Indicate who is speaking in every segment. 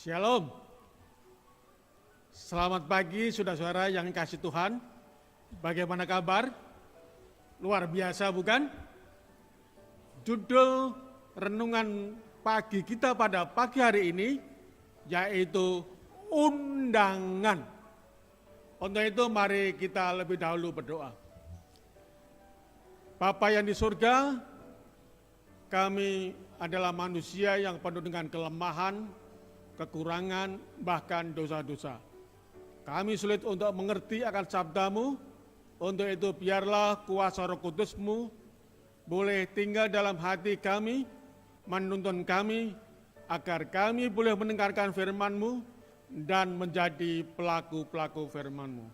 Speaker 1: Shalom. Selamat pagi saudara-saudara yang kasih Tuhan. Bagaimana kabar? Luar biasa bukan? Judul renungan pagi kita pada pagi hari ini yaitu undangan. Untuk itu mari kita lebih dahulu berdoa. Bapa yang di surga, kami adalah manusia yang penuh dengan kelemahan, kekurangan, bahkan dosa-dosa. Kami sulit untuk mengerti akan sabdamu, untuk itu biarlah kuasa Roh Kudus-Mu boleh tinggal dalam hati kami, menuntun kami, agar kami boleh mendengarkan firman-Mu dan menjadi pelaku-pelaku firman-Mu.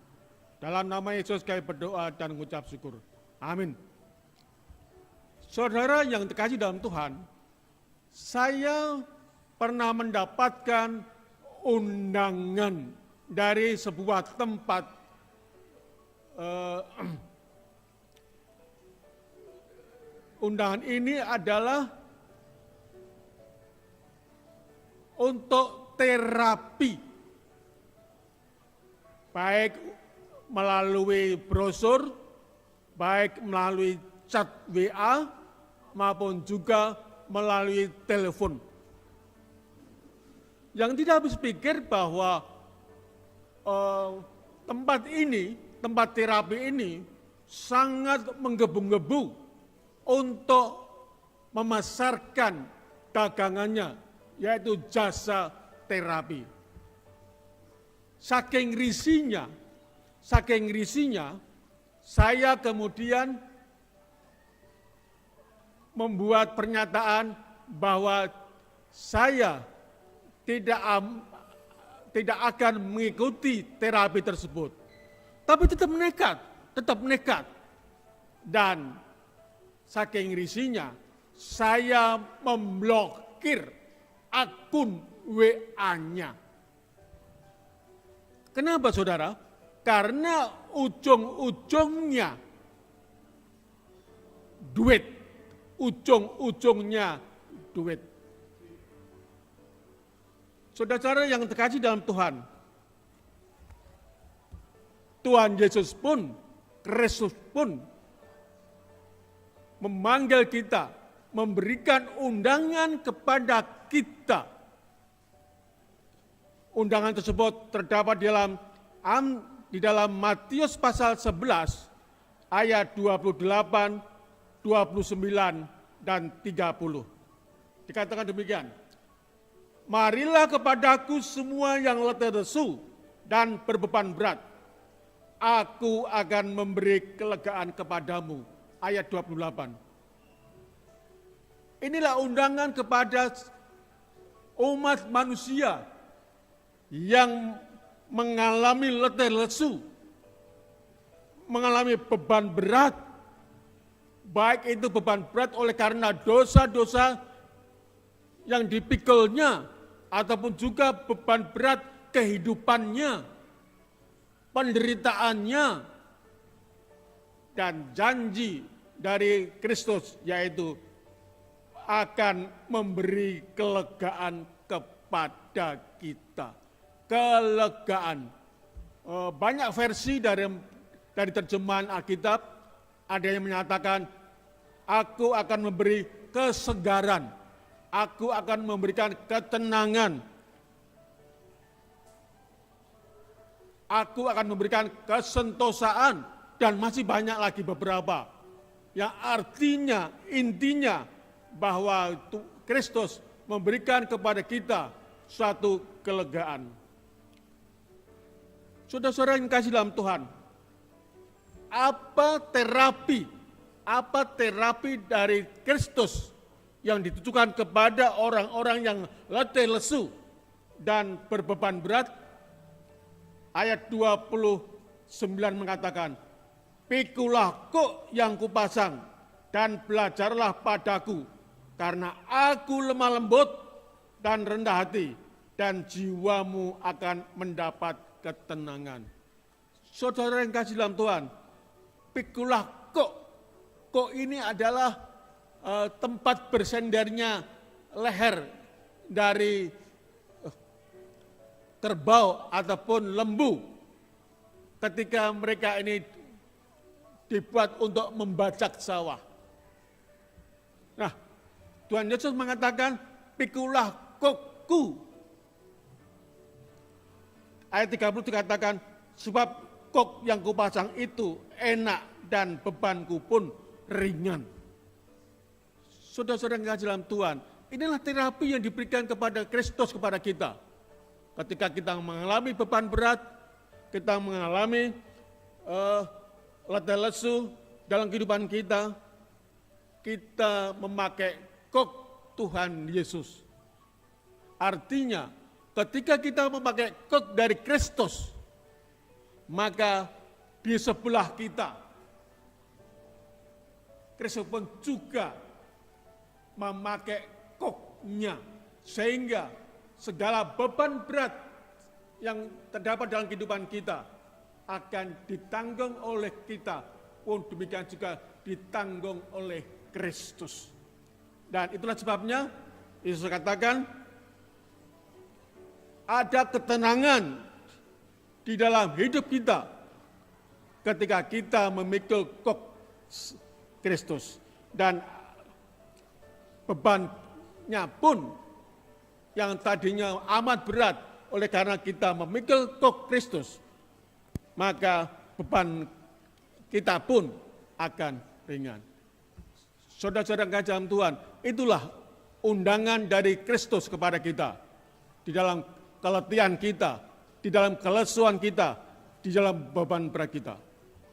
Speaker 1: Dalam nama Yesus kami berdoa dan mengucap syukur. Amin. Saudara yang terkasih dalam Tuhan, saya pernah mendapatkan undangan dari sebuah tempat undangan ini adalah untuk terapi, baik melalui brosur, baik melalui chat WA, maupun juga melalui telepon. Yang tidak habis pikir bahwa tempat terapi ini sangat menggebu-gebu untuk memasarkan dagangannya, yaitu jasa terapi. Saking risinya, saya kemudian membuat pernyataan bahwa saya tidak akan mengikuti terapi tersebut. Tapi tetap nekat. Dan saking risinya, saya memblokir akun WA-nya. Kenapa saudara? Karena ujung-ujungnya duit. Ujung-ujungnya duit. Saudara-saudara yang terkasih dalam Tuhan, Tuhan Yesus pun, Kristus pun memanggil kita, memberikan undangan kepada kita. Undangan tersebut terdapat di dalam Matius pasal 11 ayat 28, 29 dan 30. Dikatakan demikian. Marilah kepadaku semua yang letih lesu dan berbeban berat. Aku akan memberi kelegaan kepadamu. Ayat 28. Inilah undangan kepada umat manusia yang mengalami letih lesu, mengalami beban berat, baik itu beban berat oleh karena dosa-dosa yang dipikulnya, ataupun juga beban berat kehidupannya, penderitaannya, dan janji dari Kristus yaitu akan memberi kelegaan kepada kita. Kelegaan. Banyak versi dari terjemahan Alkitab, ada yang menyatakan, aku akan memberi kesegaran. Aku akan memberikan ketenangan. Aku akan memberikan kesentosaan. Dan masih banyak lagi beberapa. Yang artinya, intinya bahwa Kristus memberikan kepada kita suatu kelegaan. Saudara-saudara yang kasih dalam Tuhan, apa terapi dari Kristus yang ditujukan kepada orang-orang yang letih lesu dan berbeban berat? Ayat 29 mengatakan, pikulah kuk yang kupasang dan belajarlah padaku, karena aku lemah lembut dan rendah hati, dan jiwamu akan mendapat ketenangan. Saudara yang kasih dalam Tuhan, pikulah kuk. Kuk ini adalah tempat bersendernya leher dari kerbau ataupun lembu ketika mereka ini dibuat untuk membajak sawah. Nah, Tuhan Yesus mengatakan, pikulah kokku. Ayat 30 dikatakan, sebab kok yang kupasang itu enak dan bebanku pun ringan. Saudara-saudara yang kasih dalam Tuhan, inilah terapi yang diberikan kepada Kristus kepada kita. Ketika kita mengalami beban berat, kita mengalami letih lesu dalam kehidupan kita, kita memakai kok Tuhan Yesus. Artinya, ketika kita memakai kok dari Kristus, maka di sebelah kita, Kristus pun juga memakai koknya, sehingga segala beban berat yang terdapat dalam kehidupan kita akan ditanggung oleh kita, pun demikian juga ditanggung oleh Kristus. Dan itulah sebabnya Yesus katakan, ada ketenangan di dalam hidup kita ketika kita memikul kok Kristus, dan bebannya pun yang tadinya amat berat oleh karena kita memikul kok Kristus, maka beban kita pun akan ringan. Saudara-saudara yang kasih dalam Tuhan, itulah undangan dari Kristus kepada kita di dalam keletihan kita, di dalam kelesuan kita, di dalam beban berat kita.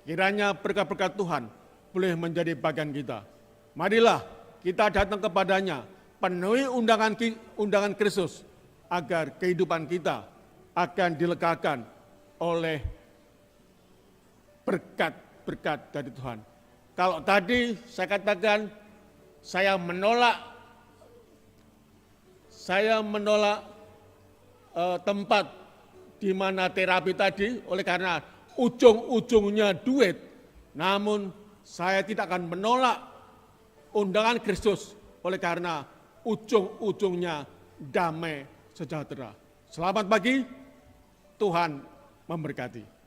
Speaker 1: Kiranya berkat-berkat Tuhan boleh menjadi bagian kita. Marilah kita datang kepadanya, penuhi undangan Kristus, agar kehidupan kita akan dilegakan oleh berkat-berkat dari Tuhan. Kalau tadi saya katakan, saya menolak tempat di mana terapi tadi oleh karena ujung-ujungnya duit, namun saya tidak akan menolak undangan Kristus oleh karena ujung-ujungnya damai sejahtera. Selamat pagi, Tuhan memberkati.